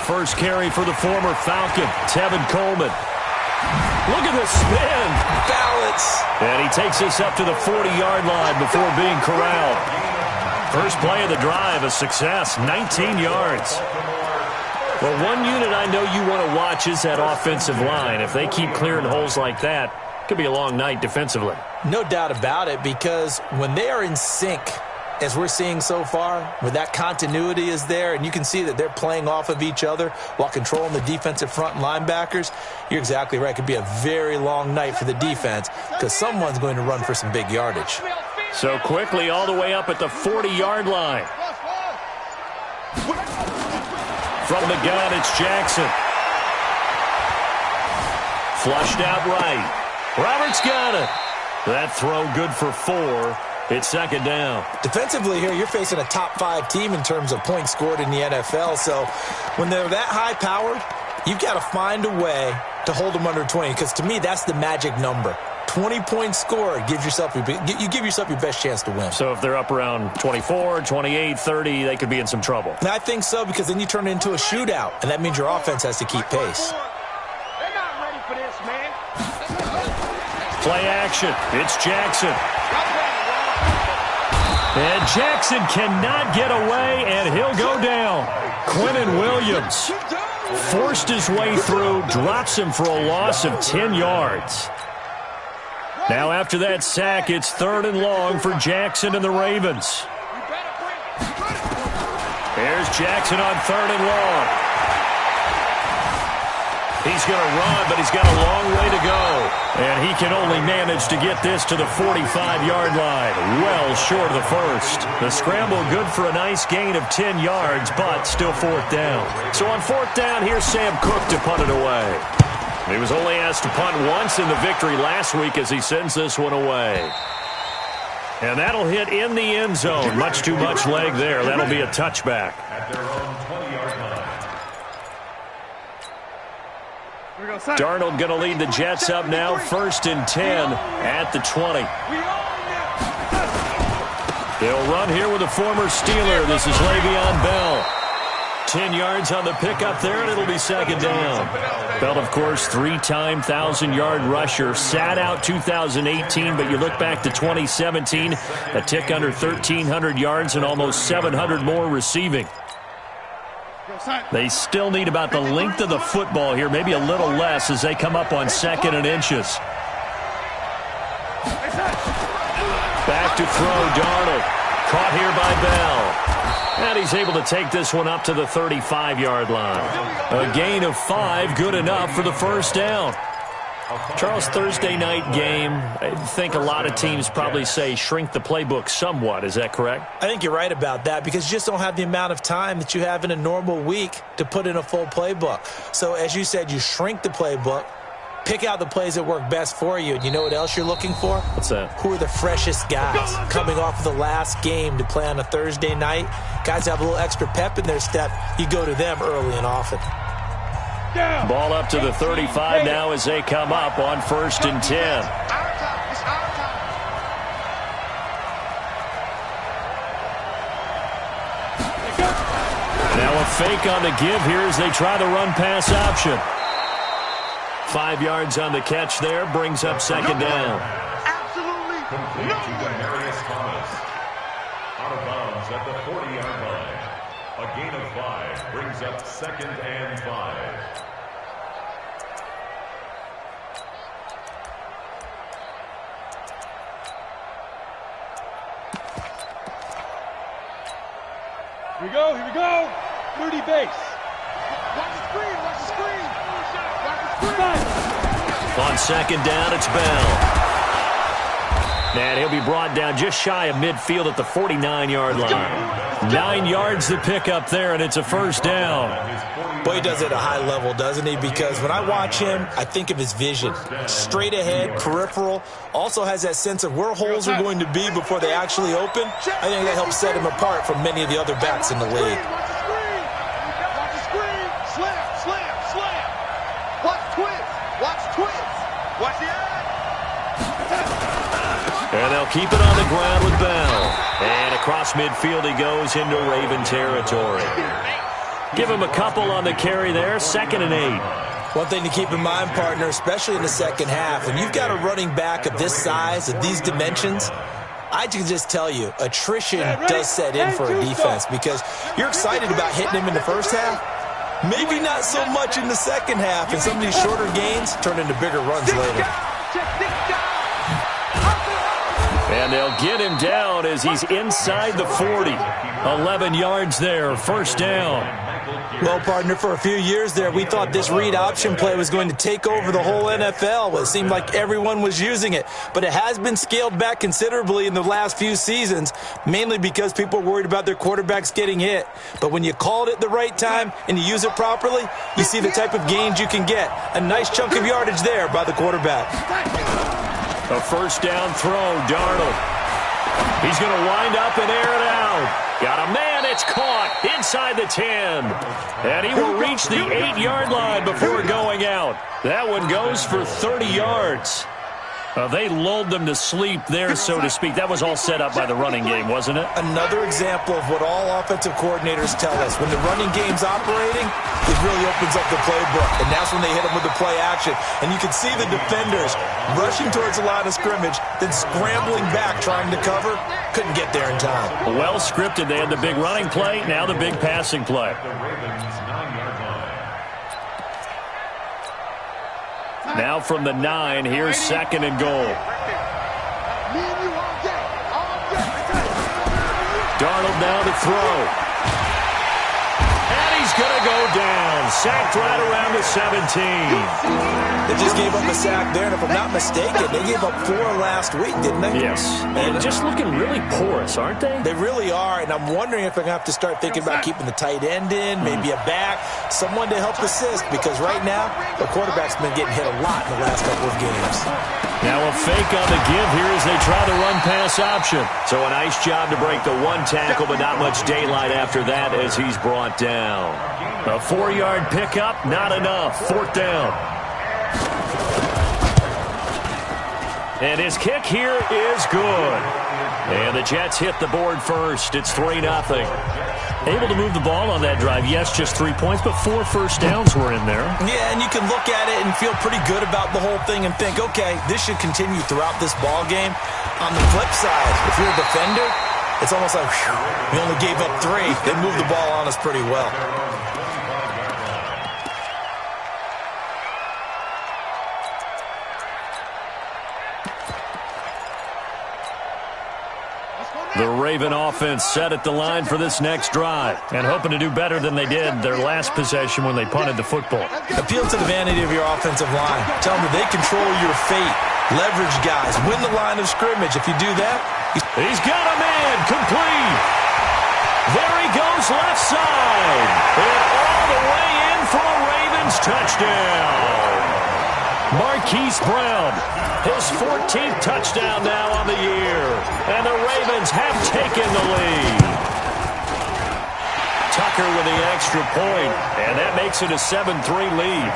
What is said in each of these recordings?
first carry for the former Falcon, Tevin Coleman. Look at the spin. Balance. And he takes this up to the 40-yard line before being corralled. First play of the drive, a success, 19 yards. Well, one unit I know you want to watch is that offensive line. If they keep clearing holes like that, it could be a long night defensively. No doubt about it, because when they are in sync, as we're seeing so far, where that continuity is there, and you can see that they're playing off of each other while controlling the defensive front and linebackers, you're exactly right. It could be a very long night for the defense because someone's going to run for some big yardage. So quickly all the way up at the 40-yard line. From the gun, it's Jackson. Flushed out right. Roberts got it. That throw good for 4. It's second down. Defensively here, you're facing a top-5 team in terms of points scored in the NFL. So when they're that high-powered, you've got to find a way to hold them under 20, because to me, that's the magic number. 20 points scored, you give yourself your best chance to win. So if they're up around 24, 28, 30, they could be in some trouble. And I think so, because then you turn it into a shootout, and that means your offense has to keep pace. They're not ready for this, man. Play action. It's Jackson. And Jackson cannot get away, and he'll go down. Quinnen Williams forced his way through, drops him for a loss of 10 yards. Now after that sack, it's 3rd and long for Jackson and the Ravens. There's Jackson on 3rd and long. He's going to run, but he's got a long way to go. And he can only manage to get this to the 45-yard line, well short of the first. The scramble good for a nice gain of 10 yards, but still 4th down. So on 4th down, here's Sam Cook to punt it away. He was only asked to punt once in the victory last week as he sends this one away. And that'll hit in the end zone. Much too much leg there. That'll be a touchback. Darnold going to lead the Jets up now, 1st and 10 at the 20. They'll run here with a former Steeler. This is Le'Veon Bell. 10 yards on the pickup there, and it'll be second down. Bell, of course, 3-time 1,000-yard rusher. Sat out 2018, but you look back to 2017, a tick under 1,300 yards and almost 700 more receiving. They still need about the length of the football here, maybe a little less as they come up on 2nd and inches. Back to throw, Darnold. Caught here by Bell. And he's able to take this one up to the 35-yard line. A gain of 5, good enough for the first down. Charles, Thursday night game, I think a lot of teams probably say shrink the playbook somewhat. Is that correct? I think you're right about that, because you just don't have the amount of time that you have in a normal week to put in a full playbook. So as you said, you shrink the playbook, pick out the plays that work best for you. And you know what else you're looking for? What's that? Who are the freshest guys coming off of the last game to play on a Thursday night? Guys have a little extra pep in their step. You go to them early and often. Ball up to the 35 now as they come up on 1st and 10. Now a fake on the give here as they try the run-pass option. 5 yards on the catch there, brings up second down. Absolutely no way. Out of bounds at the 40-yard line. A gain of 5 brings up 2nd and 5. Here we go. 30 base. Watch the screen. Watch the screen. On second down, it's Bell. And he'll be brought down just shy of midfield at the 49-yard line. 9 yards to pick up there, and it's a first down. Boy, he does it at a high level, doesn't he? Because when I watch him, I think of his vision. Straight ahead, peripheral. Also has that sense of where holes are going to be before they actually open. I think that helps set him apart from many of the other backs in the league. Watch the screen. Slam. Watch twins. Watch the eye. And they'll keep it on the ground with Bell. And across midfield he goes into Raven territory. Give him a couple on the carry there, 2nd and 8. One thing to keep in mind, partner, especially in the second half, when you've got a running back of this size, of these dimensions, I can just tell you, attrition does set in for a defense because you're excited about hitting him in the first half. Maybe not so much in the second half, and some of these shorter gains turn into bigger runs later. And they'll get him down as he's inside the 40. 11 yards there, 1st down. Well, partner, for a few years there, we thought this read option play was going to take over the whole NFL. It seemed like everyone was using it. But it has been scaled back considerably in the last few seasons, mainly because people are worried about their quarterbacks getting hit. But when you call it at the right time and you use it properly, you see the type of gains you can get. A nice chunk of yardage there by the quarterback. A 1st down throw, Darnold. He's going to wind up and air it out. Got a man, it's caught inside the 10. And he will reach the 8-yard line before going out. That one goes for 30 yards. They lulled them to sleep there, so to speak. That was all set up by the running game, wasn't it? Another example of what all offensive coordinators tell us. When the running game's operating, it really opens up the playbook. And that's when they hit them with the play action. And you can see the defenders rushing towards the line of scrimmage, then scrambling back trying to cover. Couldn't get there in time. Well scripted. They had the big running play, now the big passing play. Now from the 9, here's 2nd and goal. Darnold now to throw. And he's going to go down. Sacked right around the 17. They just gave up a sack there, and if I'm not mistaken, they gave up 4 last week, didn't they? Yes. And just looking really porous, aren't they? They really are, and I'm wondering if I'm going to have to start thinking about keeping the tight end in, maybe a back, someone to help assist, because right now, the quarterback's been getting hit a lot in the last couple of games. Now a fake on the give here as they try the run-pass option. So a nice job to break the 1 tackle, but not much daylight after that as he's brought down. A 4-yard pickup, not enough. 4th down. And his kick here is good. And the Jets hit the board first. It's 3-0. Able to move the ball on that drive. Yes, just 3 points, but 4 first downs were in there. Yeah, and you can look at it and feel pretty good about the whole thing and think, okay, this should continue throughout this ball game. On the flip side, if you're a defender, it's almost like, whew, we only gave up 3. They moved the ball on us pretty well. The Raven offense set at the line for this next drive and hoping to do better than they did their last possession when they punted the football. Appeal to the vanity of your offensive line. Tell them that they control your fate. Leverage guys. Win the line of scrimmage. If you do that, he's got a man. Complete. There he goes left side. And all the way in for a Ravens touchdown. Marquise Brown, his 14th touchdown now on the year. And the Ravens have taken the lead. Tucker with the extra point, and that makes it a 7-3 lead.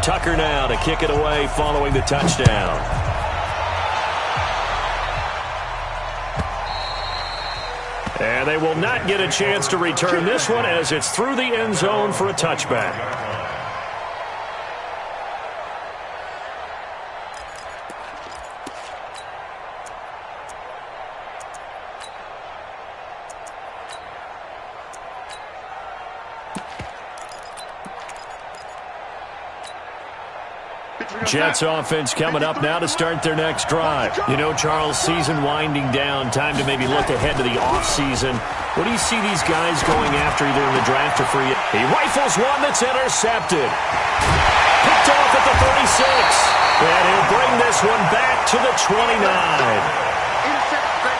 Tucker now to kick it away following the touchdown. And they will not get a chance to return this one as it's through the end zone for a touchback. Jets offense coming up now to start their next drive. You know, Charles, season winding down, time to maybe look ahead to the offseason. What do you see these guys going after either in the draft or free? He rifles one that's intercepted. Picked off at the 36. And he'll bring this one back to the 29.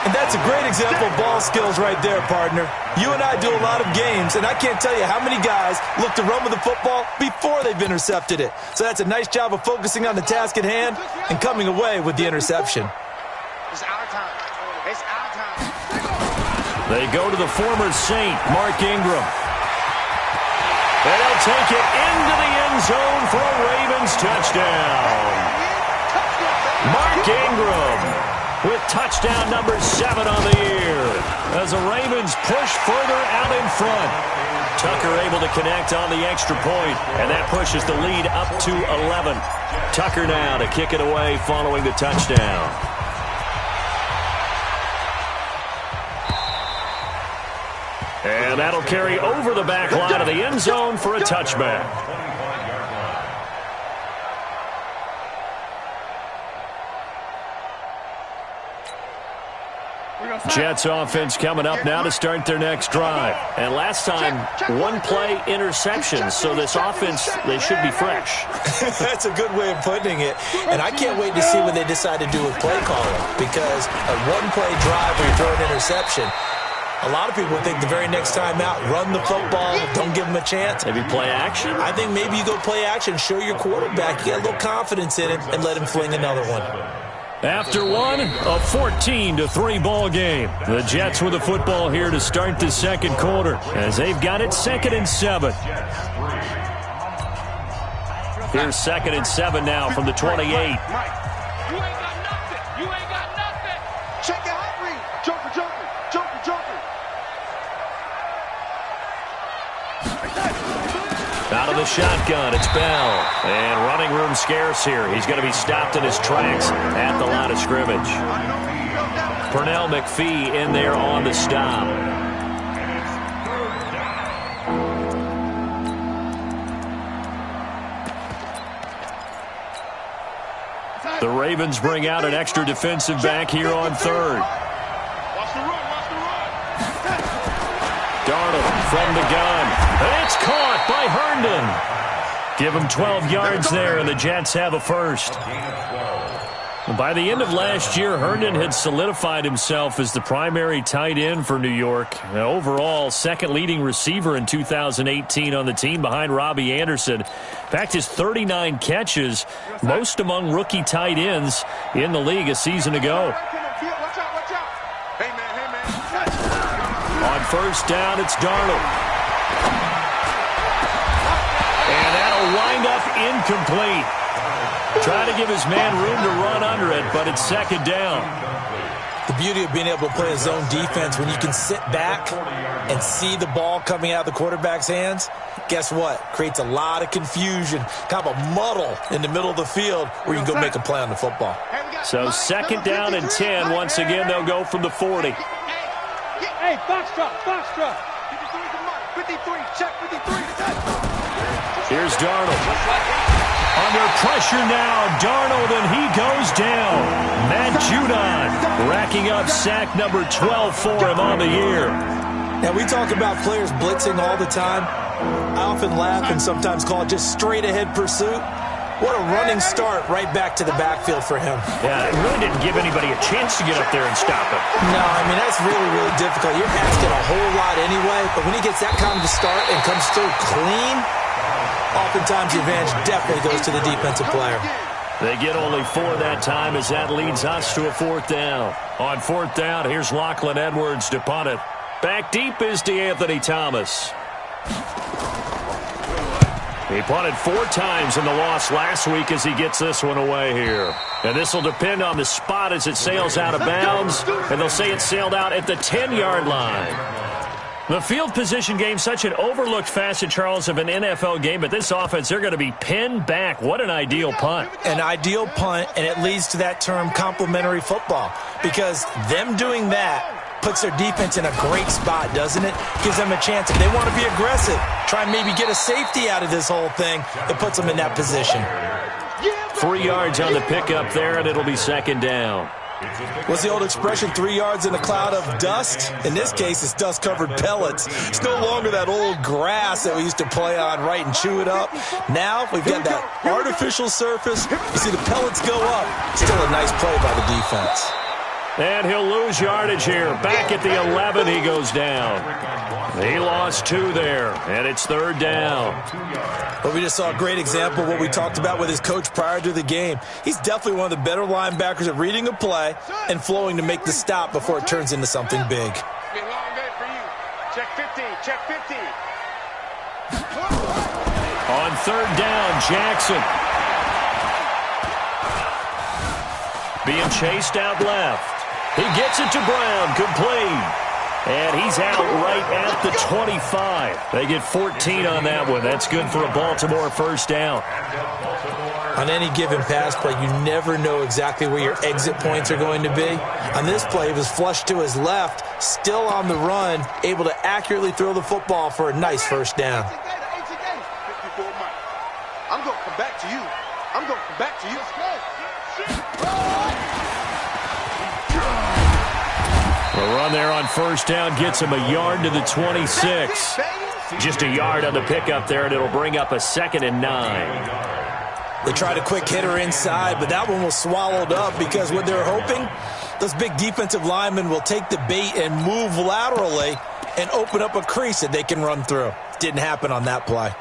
And that's a great example of ball skills right there, partner. You and I do a lot of games, and I can't tell you how many guys look to run with the football before they've intercepted it. So that's a nice job of focusing on the task at hand and coming away with the interception. It's our time. It's our time. They go to the former Saint, Mark Ingram. And he'll take it into the end zone for a Ravens touchdown. Mark Ingram. with touchdown number 7 on the year as the Ravens push further out in front. Tucker able to connect on the extra point, and that pushes the lead up to 11. Tucker now to kick it away following the touchdown. And that'll carry over the back line of the end zone for a touchback. Jets offense coming up now to start their next drive. And last time, one-play interception. So this offense, they should be fresh. That's a good way of putting it. And I can't wait to see what they decide to do with play calling. Because a one-play drive where you throw an interception, a lot of people think the very next time out, run the football, don't give them a chance. Maybe play action? I think maybe you go play action, show your quarterback, you get a little confidence in him, and let him fling another one. After one, a 14-3 ball game. The Jets with the football here to start the second quarter as they've got it 2nd and 7. Here's 2nd and 7 now from the 28. You ain't got nothing. You ain't got nothing. Check it out, read. Joker, joker, joker, joker. Out of the shotgun, it's Bell. And running room scarce here. He's going to be stopped in his tracks at the line of scrimmage. Pernell McPhee in there on the stop. The Ravens bring out an extra defensive back here on 3rd. Watch the run, watch the run. Darnold from the gun. And it's caught by Herndon. Give him 12 yards there, and the Jets have a first. By the end of last year, Herndon had solidified himself as the primary tight end for New York. Overall, second leading receiver in 2018 on the team behind Robbie Anderson. In fact, his 39 catches, most among rookie tight ends in the league a season ago. On first down, it's Darnold. And that'll wind up incomplete. Trying to give his man room to run under it, but it's 2nd down. The beauty of being able to play a zone defense when you can sit back and see the ball coming out of the quarterback's hands, guess what? Creates a lot of confusion, kind of a muddle in the middle of the field where you can go make a play on the football. So 2nd down and 10. Once again, they'll go from the 40. Hey, box drop, box drop. 53, check 53. Here's Darnold. Under pressure now, Darnold, and he goes down. Matt Judon racking up sack number 12 for him on the year. Now, we talk about players blitzing all the time. I often laugh and sometimes call it just straight-ahead pursuit. What a running start right back to the backfield for him. Yeah, it really didn't give anybody a chance to get up there and stop him. No, I mean, that's really, really difficult. You're asking a whole lot anyway, but when he gets that kind of a start and comes through clean, oftentimes the advantage definitely goes to the defensive player. They get only 4 that time as that leads us to a 4th down. On 4th down, here's Lachlan Edwards to punt it. Back deep is DeAnthony Thomas. He punted 4 times in the loss last week as he gets this one away here. And this will depend on the spot as it sails out of bounds. And they'll say it sailed out at the 10-yard line. The field position game, such an overlooked facet, Charles, of an NFL game. But this offense, they're going to be pinned back. What an ideal punt. An ideal punt, and it leads to that term complementary football. Because them doing that puts their defense in a great spot, doesn't it? Gives them a chance. If they want to be aggressive, try and maybe get a safety out of this whole thing, it puts them in that position. 3 yards on the pickup there, and it'll be 2nd down. What's the old expression, 3 yards in a cloud of dust? In this case, it's dust-covered pellets. It's no longer that old grass that we used to play on, right, and chew it up. Now we've got that artificial surface. You see the pellets go up. Still a nice play by the defense. And he'll lose yardage here. Back at the 11, he goes down. He lost 2 there, and it's 3rd down. But we just saw a great example of what we talked about with his coach prior to the game. He's definitely one of the better linebackers at reading a play and flowing to make the stop before it turns into something big. Long day for you. Check 50, check 50. On 3rd down, Jackson. being chased out left. He gets it to Brown, complete. And he's out right at the 25. They get 14 on that one. That's good for a Baltimore first down. On any given pass play, you never know exactly where your exit points are going to be. On this play, it was flushed to his left, still on the run, able to accurately throw the football for a nice first down. I'm going to come back to you. I'm going to come back to you. The run there on first down gets him a yard to the 26. Just a yard on the pickup there, and it'll bring up a 2nd and 9. They tried a quick hitter inside, but that one was swallowed up because what they're hoping, those big defensive linemen will take the bait and move laterally and open up a crease that they can run through. Didn't happen on that play.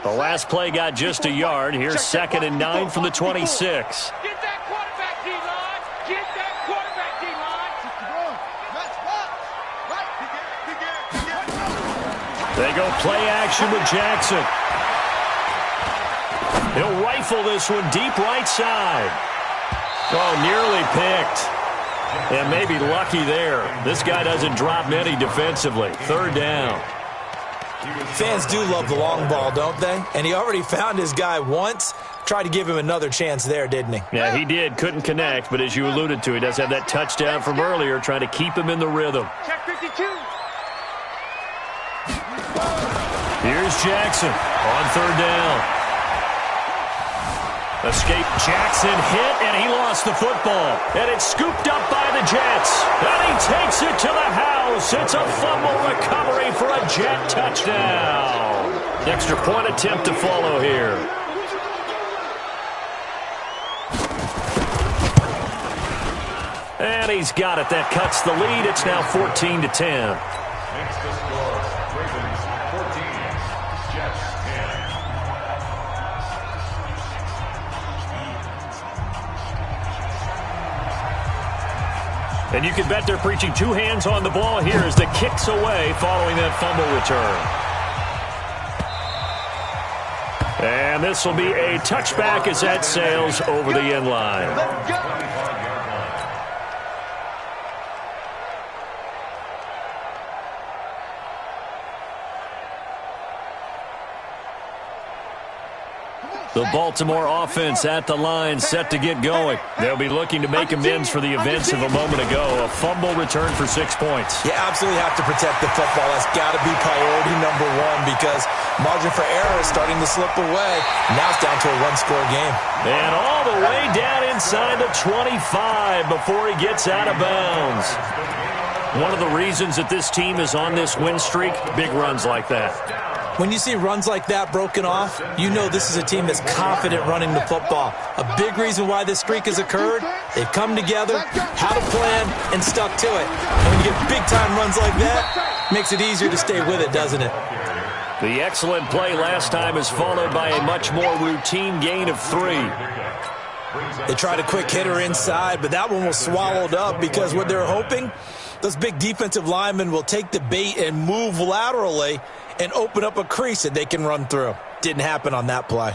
The last play got just a yard. Here's 2nd and 9 from the 26. Get that quarterback, D-line. Get that quarterback, D-line. They go play action with Jackson. He'll rifle this one deep right side. Oh, nearly picked. And maybe lucky there. This guy doesn't drop many defensively. 3rd down. Fans do love the long ball, don't they? And he already found his guy once. Tried to give him another chance there, didn't he? Yeah, he did. Couldn't connect, but as you alluded to, he does have that touchdown from earlier, trying to keep him in the rhythm. Check 52. Here's Jackson on 3rd down. Escape Jackson hit, and he lost the football. And it's scooped up by the Jets. And he takes it to the house. It's a fumble recovery for a Jet touchdown. Extra point attempt to follow here. And he's got it. That cuts the lead. It's now 14-10. Makes the score. Ravens 14, Jets 10. And you can bet they're preaching 2 hands on the ball here as the kick's away following that fumble return. And this will be a touchback as that sails over the end line. The Baltimore offense at the line, set to get going. They'll be looking to make amends for the events of a moment ago. A fumble return for 6 points. You absolutely have to protect the football. That's got to be priority number one because margin for error is starting to slip away. Now it's down to a one-score game. And all the way down inside the 25 before he gets out of bounds. One of the reasons that this team is on this win streak, big runs like that. When you see runs like that broken off, you know this is a team that's confident running the football. A big reason why this streak has occurred, they've come together, had a plan, and stuck to it. And when you get big-time runs like that, it makes it easier to stay with it, doesn't it? The excellent play last time is followed by a much more routine gain of 3. They tried a quick hitter inside, but that one was swallowed up because what they're hoping, those big defensive linemen will take the bait and move laterally and open up a crease that they can run through. Didn't happen on that play.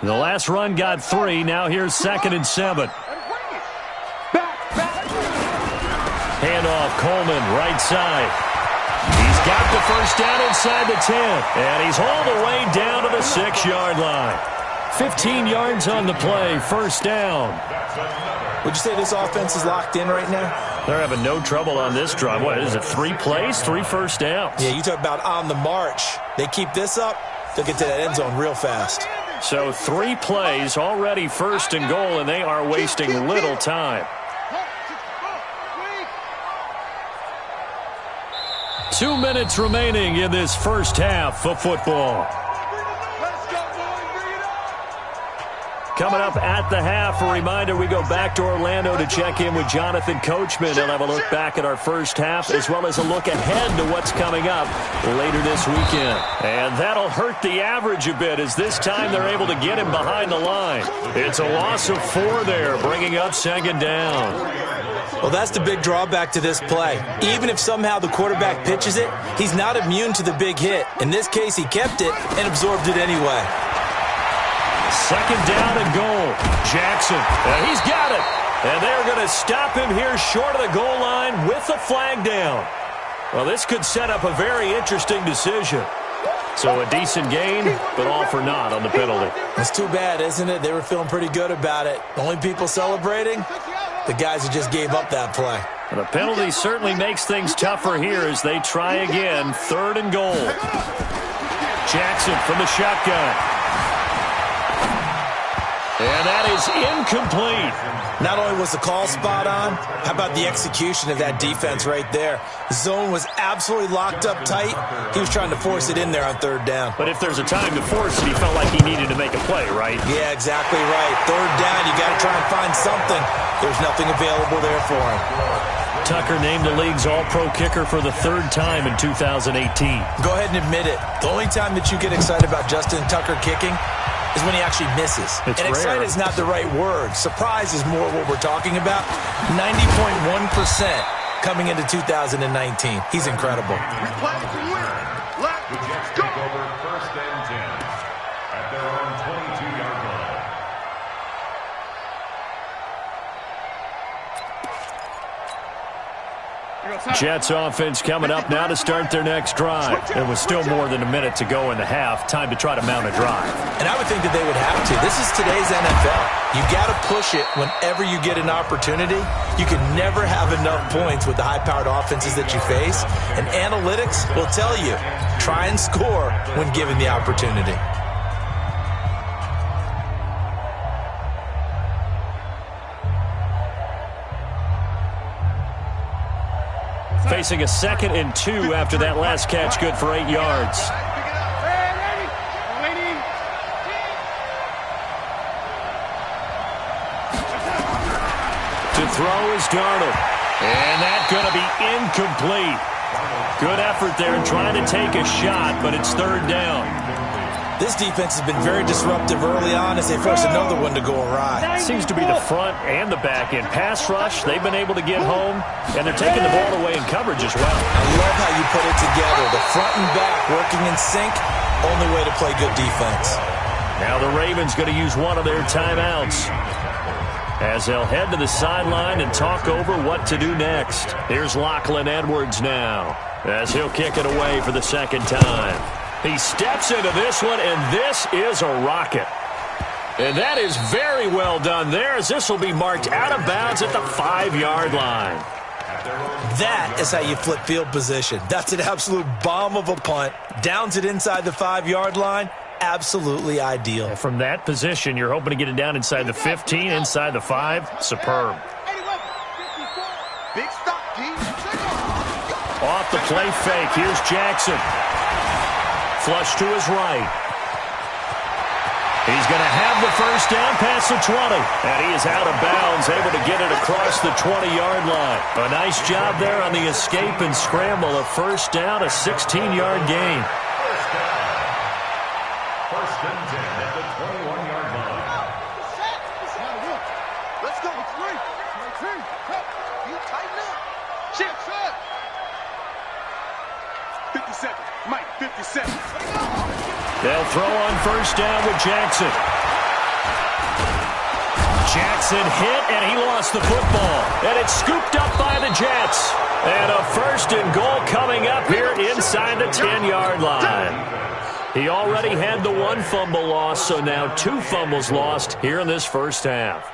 The last run got 3. Now here's 2nd and 7. Handoff, Coleman, right side. He's got the first down inside the 10. And he's all the way down to the 6-yard line. 15 yards on the play, first down. Would you say this offense is locked in right now? They're having no trouble on this drive. What is it, 3 plays, 3 first downs? Yeah, you talk about on the march. They keep this up, they'll get to that end zone real fast. So 3 plays, already first and goal, and they are wasting little time. 2 minutes remaining in this first half of football. Coming up at the half, a reminder, we go back to Orlando to check in with Jonathan Coachman. He'll have a look back at our first half as well as a look ahead to what's coming up later this weekend. And that'll hurt the average a bit as this time they're able to get him behind the line. It's a loss of 4 there, bringing up second down. Well, that's the big drawback to this play. Even if somehow the quarterback pitches it, he's not immune to the big hit. In this case, he kept it and absorbed it anyway. Second down and goal. Jackson, he's got it. And they're going to stop him here short of the goal line with the flag down. Well, this could set up a very interesting decision. So a decent gain, but all for naught on the penalty. It's too bad, isn't it? They were feeling pretty good about it. The only people celebrating, the guys who just gave up that play. And the penalty certainly makes things tougher here as they try again. 3rd and goal. Jackson from the shotgun. And that is incomplete. Not only was the call spot on, how about the execution of that defense right there? The zone was absolutely locked up tight. He was trying to force it in there on 3rd down. But if there's a time to force it, he felt like he needed to make a play, right? Yeah, exactly right. 3rd down, you got to try and find something. There's nothing available there for him. Tucker named the league's all-pro kicker for the 3rd time in 2018. Go ahead and admit it. The only time that you get excited about Justin Tucker kicking is when he actually misses. It's and rare. Excited is not the right word. Surprise is more what we're talking about. 90.1% coming into 2019. He's incredible. The Jets take over 1st and 10 at their own 22-yard line. Jets offense coming up now to start their next drive. There was still more than a minute to go in the half. Time to try to mount a drive. And I would think that they would have to. This is today's NFL. You got to push it whenever you get an opportunity. You can never have enough points with the high-powered offenses that you face. And analytics will tell you, try and score when given the opportunity. Facing a 2nd and 2 after that last catch, good for 8 yards. To throw is Darnold. And that's going to be incomplete. Good effort there trying to take a shot, but it's 3rd down. This defense has been very disruptive early on as they force another one to go awry. Seems to be the front and the back end. Pass rush, they've been able to get home, and they're taking the ball away in coverage as well. I love how you put it together. The front and back working in sync, only way to play good defense. Now the Ravens going to use one of their timeouts as they'll head to the sideline and talk over what to do next. Here's Lachlan Edwards now as he'll kick it away for the 2nd time. He steps into this one, and this is a rocket. And that is very well done there as this will be marked out of bounds at the 5-yard line. That is how you flip field position. That's an absolute bomb of a punt. Downs it inside the 5-yard line. Absolutely ideal. From that position, you're hoping to get it down inside the 15, inside the 5. Superb. Big stop, D. Off the play fake. Here's Jackson. Flush to his right. He's going to have the 1st down past the 20. And he is out of bounds, able to get it across the 20-yard line. A nice job there on the escape and scramble. A 1st down, a 16-yard gain. 1st and 10 at the 21-yard line. Let's go. It's right. You tighten up. Shit. 57. Mike, 57. They'll throw on 1st down with Jackson. Jackson hit, and he lost the football. And it's scooped up by the Jets. And a 1st and goal coming up here inside the 10-yard line. He already had the 1 fumble loss, so now 2 fumbles lost here in this 1st half.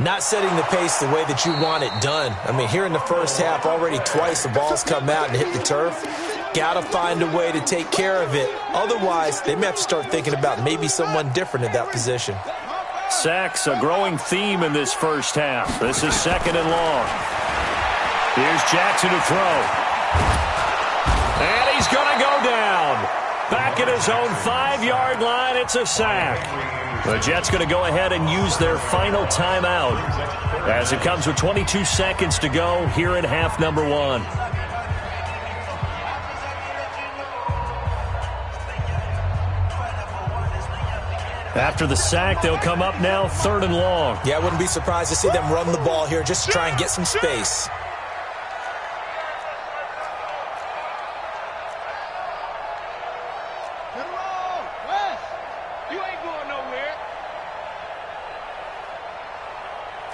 Not setting the pace the way that you want it done. I mean, here in the 1st half, already twice the ball's come out and hit the turf. Got to find a way to take care of it. Otherwise, they may have to start thinking about maybe someone different at that position. Sacks, a growing theme in this 1st half. This is 2nd and long. Here's Jackson to throw. And he's going to go down. Back at his own 5-yard line, it's a sack. The Jets going to go ahead and use their final timeout as it comes with 22 seconds to go here in half number 1. After the sack, they'll come up now 3rd and long. Yeah, I wouldn't be surprised to see them run the ball here just to try and get some space. You ain't going nowhere.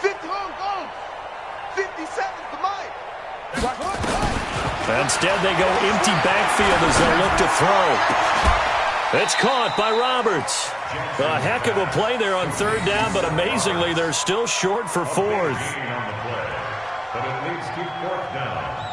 50 on goals. 57 for Mike. Instead, they go empty backfield as they look to throw. It's caught by Roberts. A heck of a play there on 3rd down, but amazingly, they're still short for 4th. But it leads to 4th down.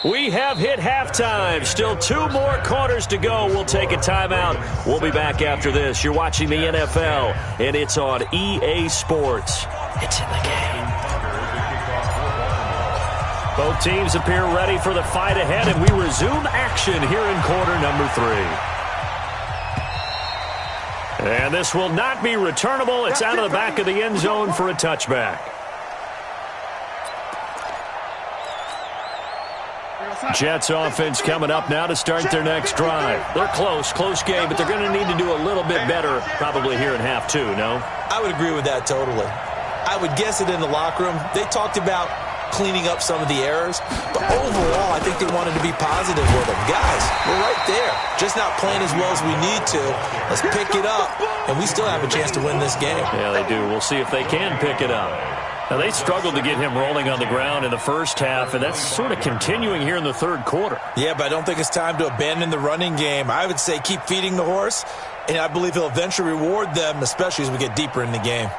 We have hit halftime. Still 2 more quarters to go. We'll take a timeout. We'll be back after this. You're watching the NFL, and it's on EA Sports. It's in the game. Both teams appear ready for the fight ahead, and we resume action here in quarter number 3. And this will not be returnable. It's out of the back of the end zone for a touchback. Jets offense coming up now to start their next drive. They're close game, but they're going to need to do a little bit better probably here in half 2, no? I would agree with that totally. I would guess it in the locker room. They talked about cleaning up some of the errors, but overall, I think they wanted to be positive with them. Guys, we're right there. Just not playing as well as we need to. Let's pick it up, and we still have a chance to win this game. Yeah, they do. We'll see if they can pick it up. Now, they struggled to get him rolling on the ground in the first half, and that's sort of continuing here in the 3rd quarter. Yeah, but I don't think it's time to abandon the running game. I would say keep feeding the horse, and I believe he'll eventually reward them, especially as we get deeper in the game.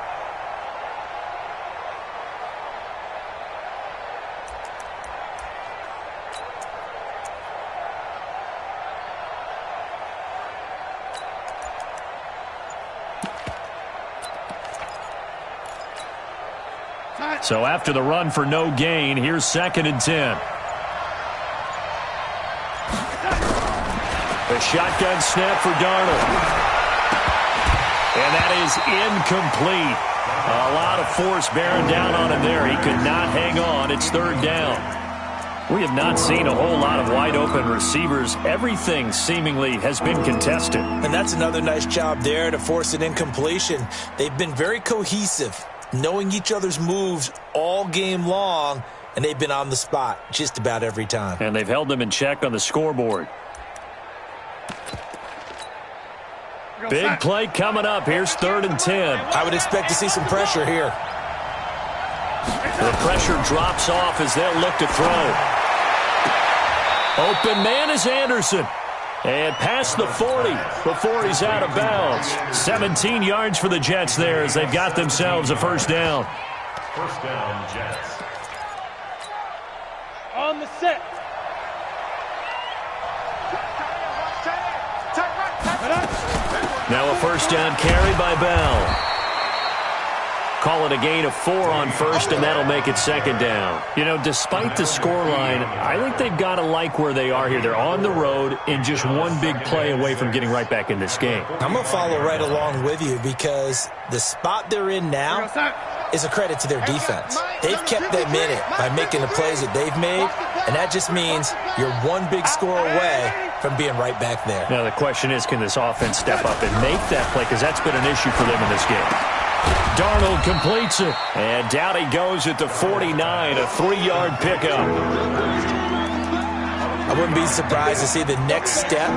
So after the run for no gain, here's 2nd and 10. A shotgun snap for Darnold. And that is incomplete. A lot of force bearing down on him there. He could not hang on. It's 3rd down. We have not seen a whole lot of wide-open receivers. Everything seemingly has been contested. And that's another nice job there to force an incompletion. They've been very cohesive, knowing each other's moves all game long, and they've been on the spot just about every time. And they've held them in check on the scoreboard. Big play coming up. Here's 3rd and 10. I would expect to see some pressure here. The pressure drops off as they'll look to throw. Open man is Anderson. And past the 40 before he's out of bounds. 17 yards for the Jets there as they've got themselves a 1st down. 1st down, Jets. On the set. Now a 1st down carry by Bell. Call it a gain of 4 on 1st, and that'll make it 2nd down. You know, despite the scoreline, I think they've got to like where they are here. They're on the road and just one big play away from getting right back in this game. I'm going to follow right along with you because the spot they're in now is a credit to their defense. They've kept them in it by making the plays that they've made, and that just means you're one big score away from being right back there. Now the question is, can this offense step up and make that play? Because that's been an issue for them in this game. Darnold completes it. And down he goes at the 49, a 3-yard pickup. I wouldn't be surprised to see the next step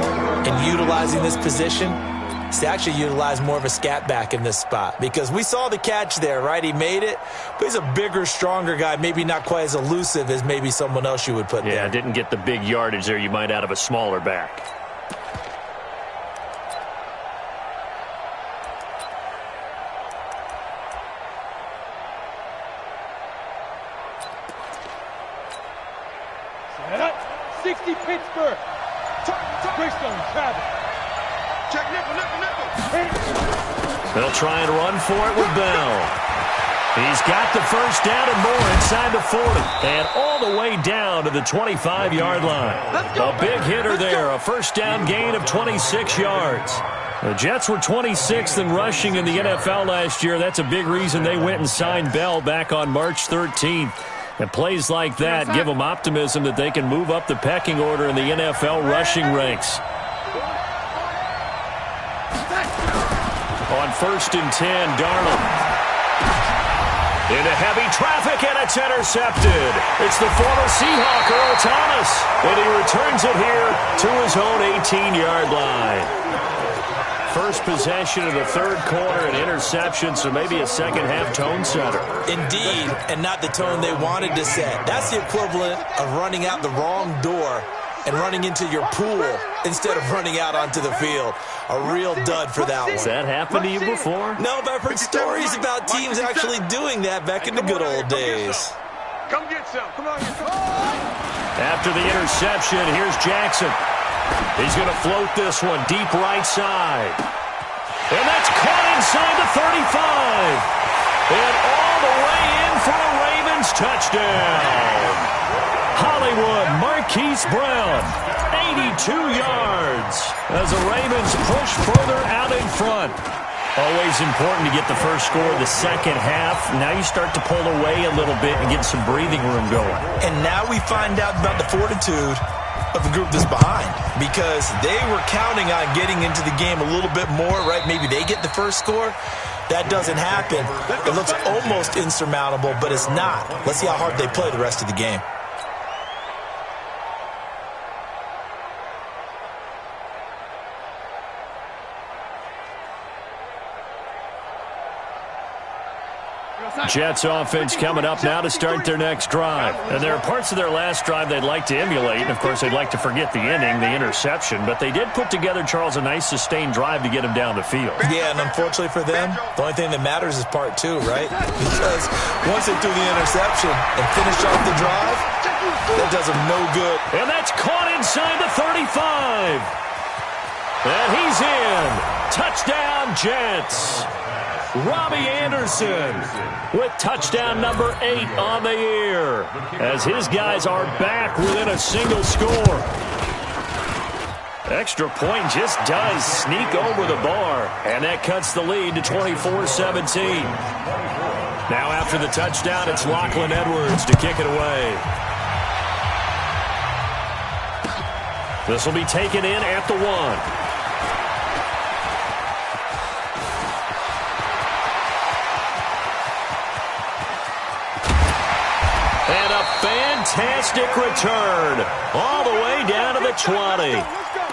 in utilizing this position is to actually utilize more of a scat back in this spot. Because we saw the catch there, right? He made it, but he's a bigger, stronger guy, maybe not quite as elusive as maybe someone else you would put there. Yeah, didn't get the big yardage there you might out of a smaller back. Set up. 60 Pittsburgh. Bridgestone, Travis. Check nickel. They'll try and run for it with Bell. He's got the first down and more inside the 40. And all the way down to the 25-yard line. A big hitter there, a first down gain of 26 yards. The Jets were 26th in rushing in the NFL last year. That's a big reason they went and signed Bell back on March 13th. And plays like that give them optimism that they can move up the pecking order in the NFL rushing ranks. On 1st and 10, Darnold. Into heavy traffic, and it's intercepted. It's the former Seahawk, Earl Thomas. And he returns it here to his own 18-yard line. First possession of the third quarter, an interception, so maybe a second-half tone setter. Indeed, and not the tone they wanted to set. That's the equivalent of running out the wrong door and running into your pool instead of running out onto the field. A real dud for that one. Has that happened to you before? No, but I've heard stories about teams actually doing that back in the good old days. Come get some. Come on. After the interception, here's Jackson. He's going to float this one deep right side. And that's caught inside the 35. And all the way in for a Ravens touchdown. Hollywood Marquise Brown, 82 yards as the Ravens push further out in front. Always important to get the first score of the second half. Now you start to pull away a little bit and get some breathing room going. And now we find out about the fortitude of the group that's behind, because they were counting on getting into the game a little bit more, right? Maybe they get the first score. That doesn't happen. It looks almost insurmountable, but it's not. Let's see how hard they play the rest of the game. Jets offense coming up now to start their next drive. And there are parts of their last drive they'd like to emulate. And, of course, they'd like to forget the inning, the interception. But they did put together, Charles, a nice sustained drive to get him down the field. Yeah, and unfortunately for them, the only thing that matters is part two, right? Because once they threw the interception and finished off the drive, that does them no good. And that's caught inside the 35. And he's in. Touchdown, Jets. Robbie Anderson with touchdown number 8 on the year as his guys are back within a single score. Extra point just does sneak over the bar, and that cuts the lead to 24-17. Now after the touchdown, it's Lachlan Edwards to kick it away. This will be taken in at the 1. And a fantastic return all the way down to the 20.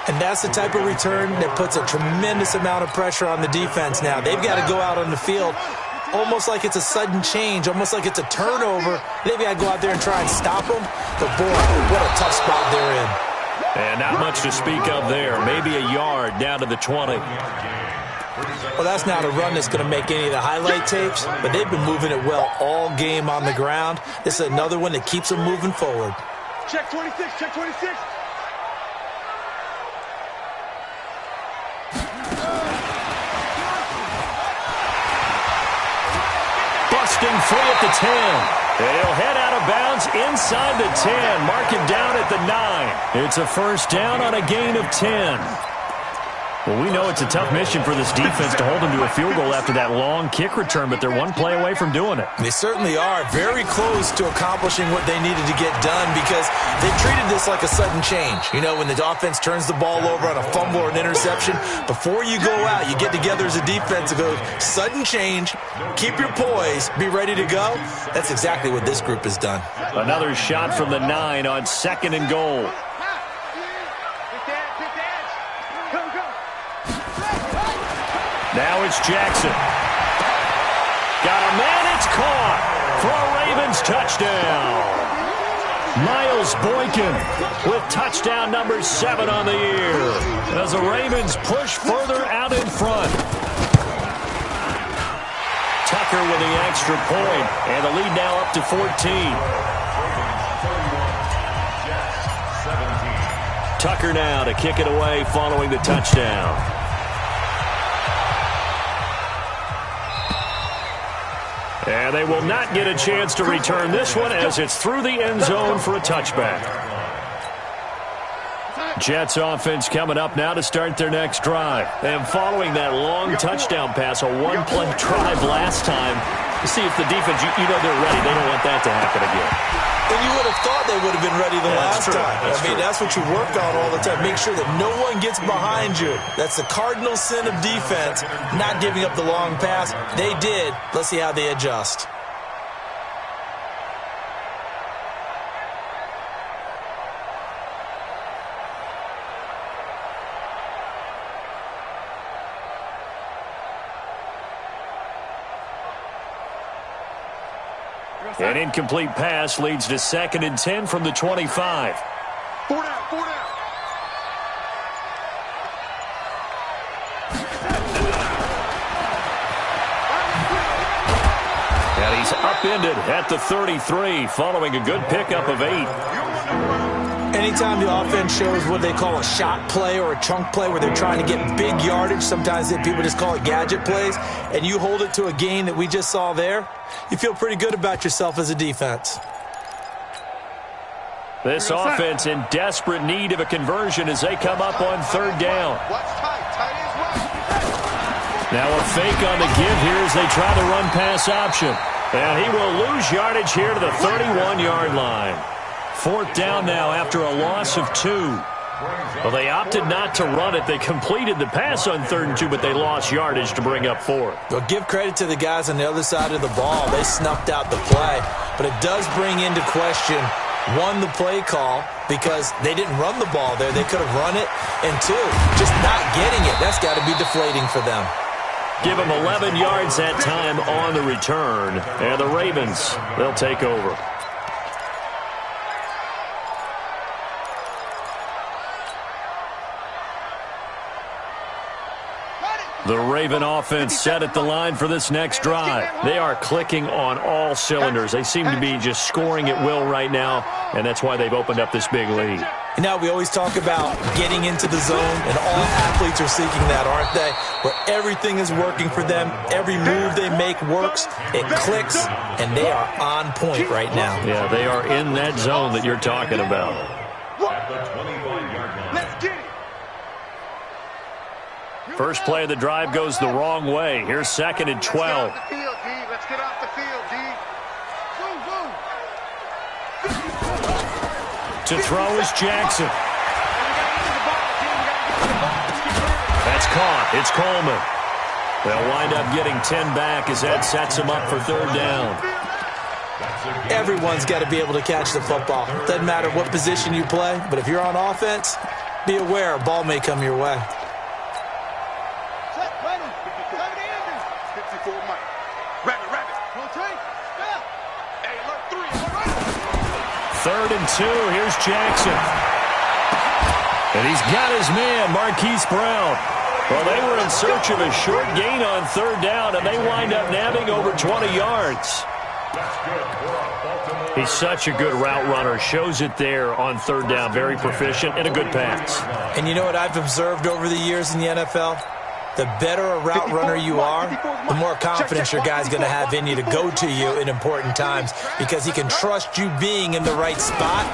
And that's the type of return that puts a tremendous amount of pressure on the defense now. They've got to go out on the field almost like it's a sudden change, almost like it's a turnover. They've got to go out there and try and stop them. But, boy, what a tough spot they're in. And not much to speak of there. Maybe a yard down to the 20. Well, that's not a run that's going to make any of the highlight tapes, but they've been moving it well all game on the ground. This is another one that keeps them moving forward. Check 26, check 26. Busting free at the 10. And he'll head out of bounds inside the 10. Mark him down at the 9. It's a first down on a gain of 10. Well, we know it's a tough mission for this defense to hold them to a field goal after that long kick return, but they're one play away from doing it. They certainly are very close to accomplishing what they needed to get done, because they treated this like a sudden change. You know, when the offense turns the ball over on a fumble or an interception, before you go out, you get together as a defense and go, sudden change, keep your poise, be ready to go. That's exactly what this group has done. Another shot from the 9 on 2nd and goal. Now it's Jackson. Got a man, it's caught for a Ravens touchdown. Miles Boykin with touchdown number 7 on the year as the Ravens push further out in front. Tucker with the extra point, and the lead now up to 14. Tucker now to kick it away following the touchdown. And they will not get a chance to return this one as it's through the end zone for a touchback. Jets offense coming up now to start their next drive. And following that long touchdown pass, a one-play drive last time, to see if the defense, you know they're ready. They don't want that to happen again. And you would have thought they would have been ready the last time. That's what you work on all the time. Make sure that no one gets behind you. That's the cardinal sin of defense, not giving up the long pass. They did. Let's see how they adjust. An incomplete pass leads to 2nd and 10 from the 25. 4 down, 4 down. And he's upended at the 33 following a good pickup of 8. Anytime the offense shows what they call a shot play or a chunk play where they're trying to get big yardage, sometimes people just call it gadget plays, and you hold it to a gain that we just saw there, you feel pretty good about yourself as a defense. This offense in desperate need of a conversion as they come up on 3rd down. Now a fake on the give here as they try the run-pass option. And he will lose yardage here to the 31-yard line. 4th down now after a loss of 2. Well, they opted not to run it. They completed the pass on 3rd and 2, but they lost yardage to bring up 4th. Well, give credit to the guys on the other side of the ball. They snuffed out the play. But it does bring into question, 1, the play call, because they didn't run the ball there. They could have run it. And 2, just not getting it. That's got to be deflating for them. Give them 11 yards that time on the return. And the Ravens, they'll take over. The Raven offense set at the line for this next drive. They are clicking on all cylinders. They seem to be just scoring at will right now, and that's why they've opened up this big lead. And now we always talk about getting into the zone, and all athletes are seeking that, aren't they? Where everything is working for them. Every move they make works. It clicks, and they are on point right now. Yeah, they are in that zone that you're talking about. At the 25-yard line. Let's get it. First play of the drive goes the wrong way. Here's 2nd and 12. Let's get off the field, D. To throw is Jackson. That's caught. It's Coleman. They'll wind up getting 10 back as that sets them up for 3rd down. Everyone's got to be able to catch the football. Doesn't matter what position you play, but if you're on offense, be aware a ball may come your way. 3rd and 2. Here's Jackson. And he's got his man, Marquise Brown. Well, they were in search of a short gain on 3rd down, and they wind up nabbing over 20 yards. He's such a good route runner. Shows it there on 3rd down. Very proficient and a good pass. And you know what I've observed over the years in the NFL? The better a route runner you are, the more confidence your guy's going to have in you to go to you in important times because he can trust you being in the right spot,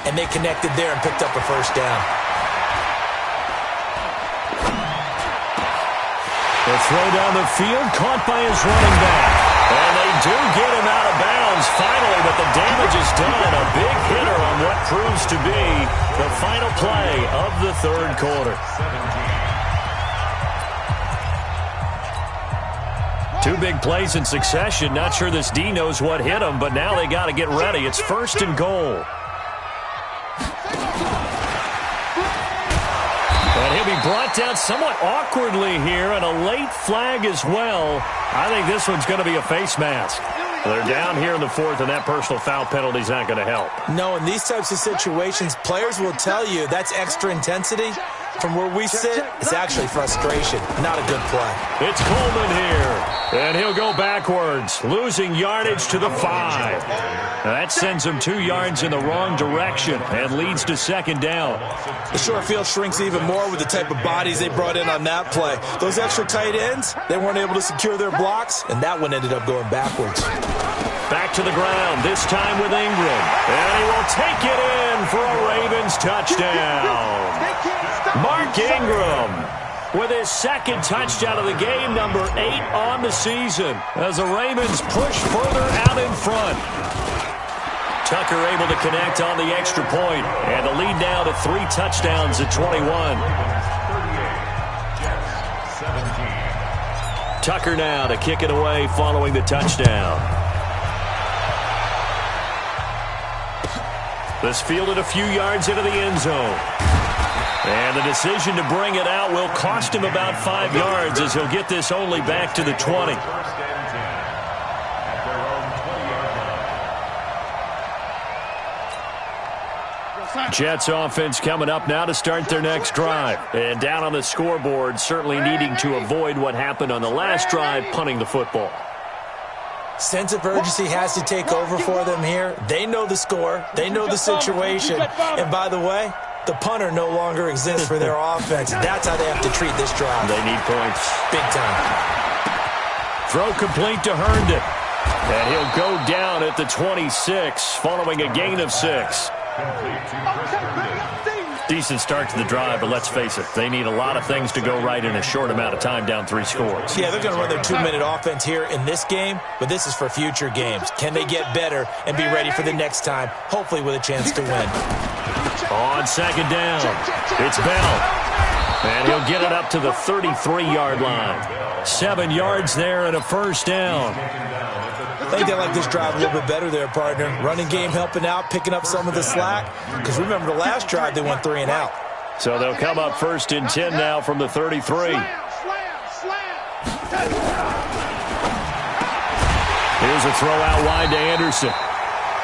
and they connected there and picked up a 1st down. The throw down the field, caught by his running back. And they do get him out of bounds finally, but the damage is done. A big hitter on what proves to be the final play of the 3rd quarter. 2 big plays in succession. Not sure this D knows what hit him, but now they got to get ready. It's 1st and goal. And he'll be brought down somewhat awkwardly here, and a late flag as well. I think this one's going to be a face mask. They're down here in the 4th, and that personal foul penalty is not going to help. No, in these types of situations, players will tell you that's extra intensity. From where we sit, it's actually frustration, not a good play. It's Coleman here, and he'll go backwards, losing yardage to the 5. Now that sends him 2 yards in the wrong direction and leads to second down. The short field shrinks even more with the type of bodies they brought in on that play. Those extra tight ends, they weren't able to secure their blocks, and that one ended up going backwards. Back to the ground, this time with Ingram. And he will take it in for a Ravens touchdown. Mark Ingram with his second touchdown of the game, number 8 on the season, as the Ravens push further out in front. Tucker able to connect on the extra point, and the lead now to 3 touchdowns at 21. Tucker now to kick it away following the touchdown. This fielded a few yards into the end zone. And the decision to bring it out will cost him about 5 yards as he'll get this only back to the 20. Jets offense coming up now to start their next drive. And down on the scoreboard, certainly needing to avoid what happened on the last drive, punting the football. Sense of urgency has to take over for them here. They know the score. They know the situation. And by the way, the punter no longer exists for their offense. That's how they have to treat this drive. They need points. Big time. Throw complete to Herndon. And he'll go down at the 26 following a gain of 6. Decent start to the drive, but let's face it, they need a lot of things to go right in a short amount of time, down 3 scores. Yeah, they're going to run their 2-minute offense here in this game, but this is for future games. Can they get better and be ready for the next time, hopefully with a chance to win? On second down, it's Bell. And he'll get it up to the 33-yard line. 7 yards there and a first down. I think they like this drive a little bit better there, partner. Running game helping out, picking up some of the slack. Because remember, the last drive, they went 3 and out. So they'll come up 1st and 10 now from the 33. Here's a throw out wide to Anderson.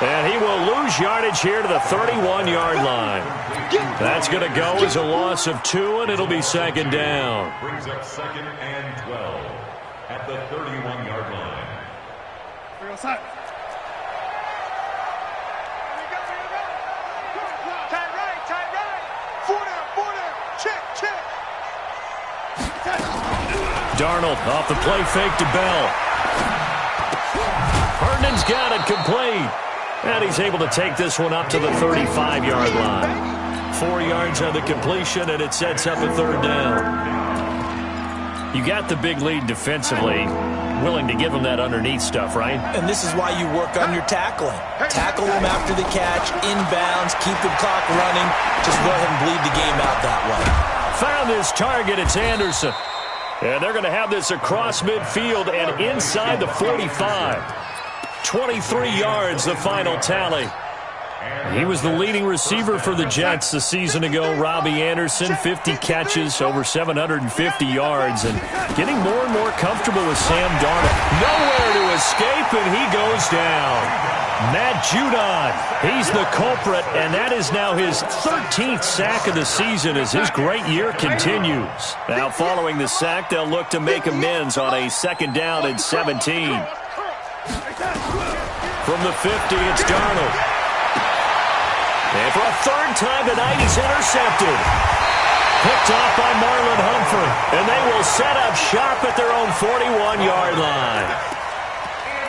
And he will lose yardage here to the 31-yard line. That's going to go as a loss of 2, and it'll be second down. Brings up 2nd and 12 at the 31-yard line. Tight right. 4 down. Check. Darnold off the play fake to Bell. Herndon's got it complete. And he's able to take this one up to the 35-yard line. 4 yards on the completion, and it sets up a 3rd down. You got the big lead defensively. Willing to give them that underneath stuff, right? And this is why you work on your tackling. Tackle them after the catch, inbounds, keep the clock running. Just go ahead and bleed the game out that way. Found his target. It's Anderson. And they're going to have this across midfield and inside the 45. 23 yards, the final tally. He was the leading receiver for the Jets a season ago. Robbie Anderson, 50 catches, over 750 yards, and getting more and more comfortable with Sam Darnold. Nowhere to escape, and he goes down. Matt Judon, he's the culprit, and that is now his 13th sack of the season as his great year continues. Now, following the sack, they'll look to make amends on a 2nd down and 17. From the 50, it's Darnold. And for a 3rd time tonight, he's intercepted. Picked off by Marlon Humphrey. And they will set up shop at their own 41-yard line.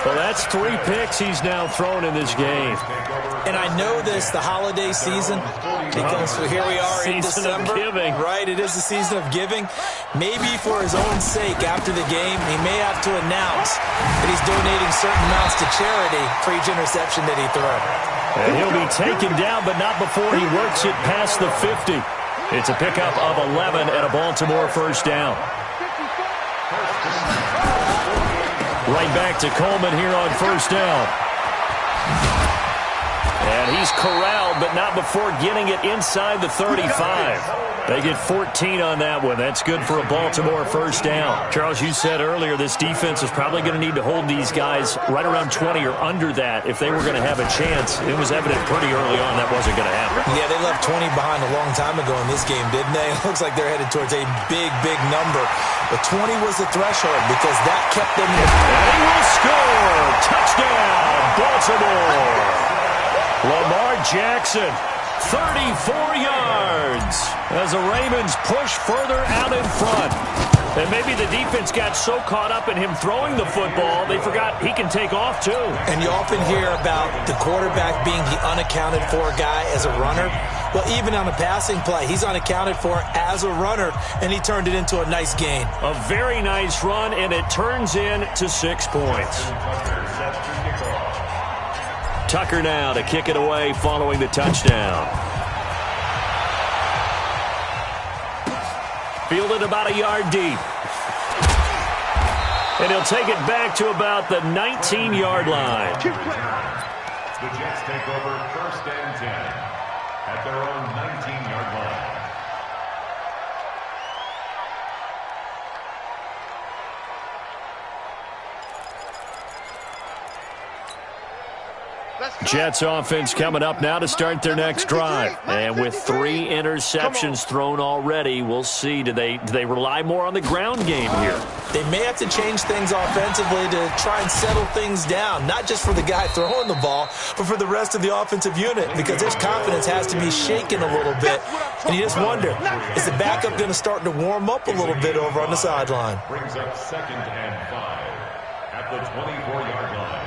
Well, that's 3 picks he's now thrown in this game. And I know this, the holiday season, because here we are in December. Season of giving. Right, it is the season of giving. Maybe for his own sake after the game, he may have to announce that he's donating certain amounts to charity for each interception that he throws. And he'll be taken down, but not before he works it past the 50. It's a pickup of 11 and a Baltimore 1st down. Right back to Coleman here on 1st down. And he's corralled, but not before getting it inside the 35. They get 14 on that one. That's good for a Baltimore first down. Charles, you said earlier this defense is probably going to need to hold these guys right around 20 or under that if they were going to have a chance. It was evident pretty early on that wasn't going to happen. Yeah, they left 20 behind a long time ago in this game, didn't they? It looks like they're headed towards a big, big number. But 20 was the threshold because that kept them in the... And he will score! Touchdown, Baltimore! Lamar Jackson, 34 yards as the Ravens push further out in front. And maybe the defense got so caught up in him throwing the football, they forgot he can take off too. And you often hear about the quarterback being the unaccounted for guy as a runner. Well, even on a passing play, he's unaccounted for as a runner, and he turned it into a nice gain. A very nice run, and it turns into 6 points. Tucker now to kick it away following the touchdown. Fielded about a yard deep. And he'll take it back to about the 19-yard line. The Jets take over 1st and 10 at their own 19-yard line. Jets offense coming up now to start their next drive. And with 3 interceptions thrown already, we'll see. Do they rely more on the ground game here? They may have to change things offensively to try and settle things down, not just for the guy throwing the ball, but for the rest of the offensive unit, because their confidence has to be shaken a little bit. And you just wonder, is the backup going to start to warm up a little bit over on the sideline? Brings up 2nd and 5 at the 24-yard line.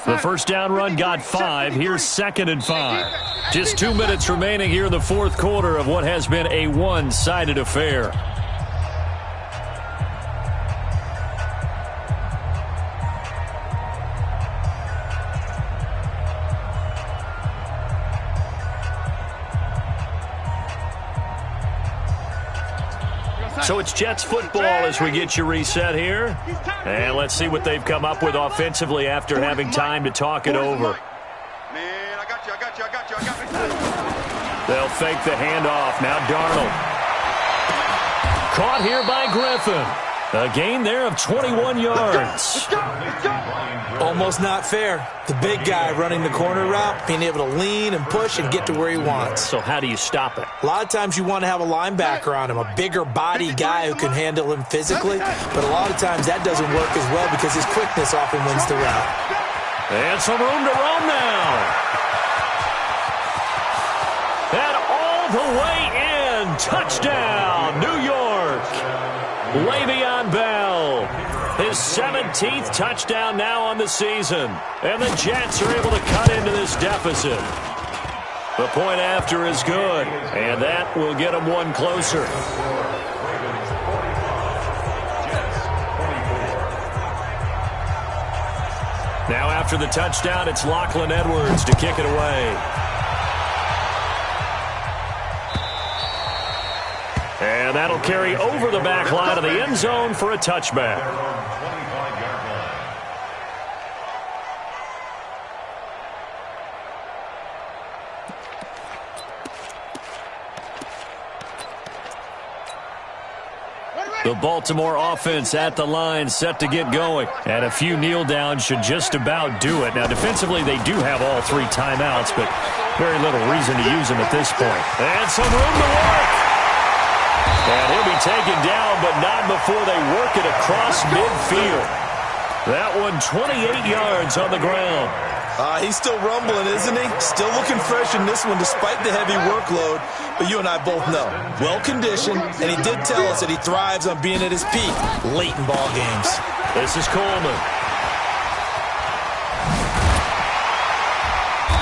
The first down run got 5. Here's 2nd and 5. Just 2 minutes remaining here in the 4th quarter of what has been a one-sided affair. So it's Jets football as we get you reset here. And let's see what they've come up with offensively after having time to talk it over. Man, I got you. They'll fake the handoff. Now Darnold. Caught here by Griffin. A gain there of 21 yards. Almost not fair. The big guy running the corner route, being able to lean and push and get to where he wants. So how do you stop it? A lot of times you want to have a linebacker on him, a bigger body guy who can handle him physically, but a lot of times that doesn't work as well because his quickness often wins the route. And some room to roam now. And all the way in. Touchdown, New York. Le'Veon Bell. His 17th touchdown now on the season. And the Jets are able to cut into this deficit. The point after is good, and that will get them one closer. Now after the touchdown, it's Lachlan Edwards to kick it away. And that'll carry over the back line of the end zone for a touchback. The Baltimore offense at the line set to get going. And a few kneel downs should just about do it. Now defensively they do have all 3 timeouts, but very little reason to use them at this point. And some room to work. And he'll be taken down, but not before they work it across midfield. That one 28 yards on the ground. He's still rumbling, isn't he? Still looking fresh in this one despite the heavy workload. But you and I both know, well-conditioned, and he did tell us that he thrives on being at his peak late in ball games. This is Coleman.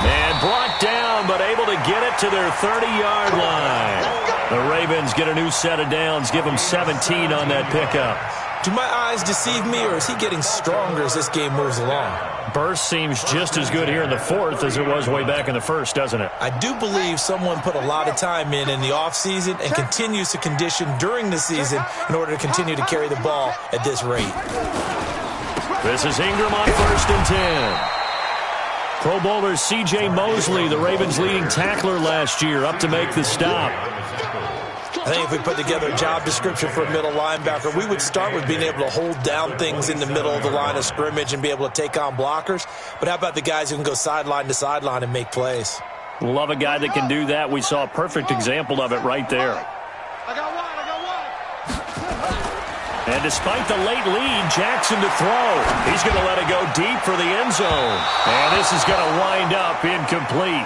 And brought down, but able to get it to their 30-yard line. The Ravens get a new set of downs, give them 17 on that pickup. Do my eyes deceive me, or is he getting stronger as this game moves along? Burst seems just as good here in the fourth as it was way back in the first, doesn't it? I do believe someone put a lot of time in the offseason and continues to condition during the season in order to continue to carry the ball at this rate. This is Ingram on 1st and 10. Pro Bowler C.J. Mosley, the Ravens' leading tackler last year, up to make the stop. I think if we put together a job description for a middle linebacker, we would start with being able to hold down things in the middle of the line of scrimmage and be able to take on blockers. But how about the guys who can go sideline to sideline and make plays? Love a guy that can do that. We saw a perfect example of it right there. I got one. And despite the late lead, Jackson to throw. He's going to let it go deep for the end zone. And this is going to wind up incomplete.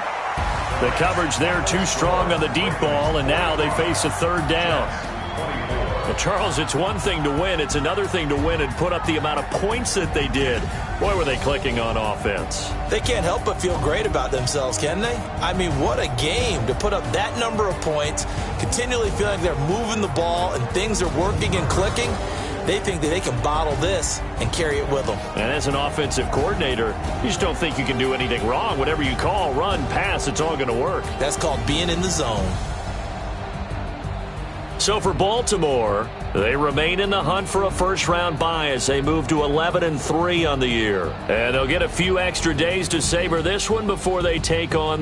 The coverage there too strong on the deep ball, and now they face a third down. Well, Charles, it's one thing to win. It's another thing to win and put up the amount of points that they did. Boy, were they clicking on offense. They can't help but feel great about themselves, can they? I mean, what a game to put up that number of points, continually feeling they're moving the ball and things are working and clicking. They think that they can bottle this and carry it with them. And as an offensive coordinator, you just don't think you can do anything wrong. Whatever you call, run, pass, it's all going to work. That's called being in the zone. So for Baltimore, they remain in the hunt for a first-round bye as they move to 11-3 on the year. And they'll get a few extra days to savor this one before they take on the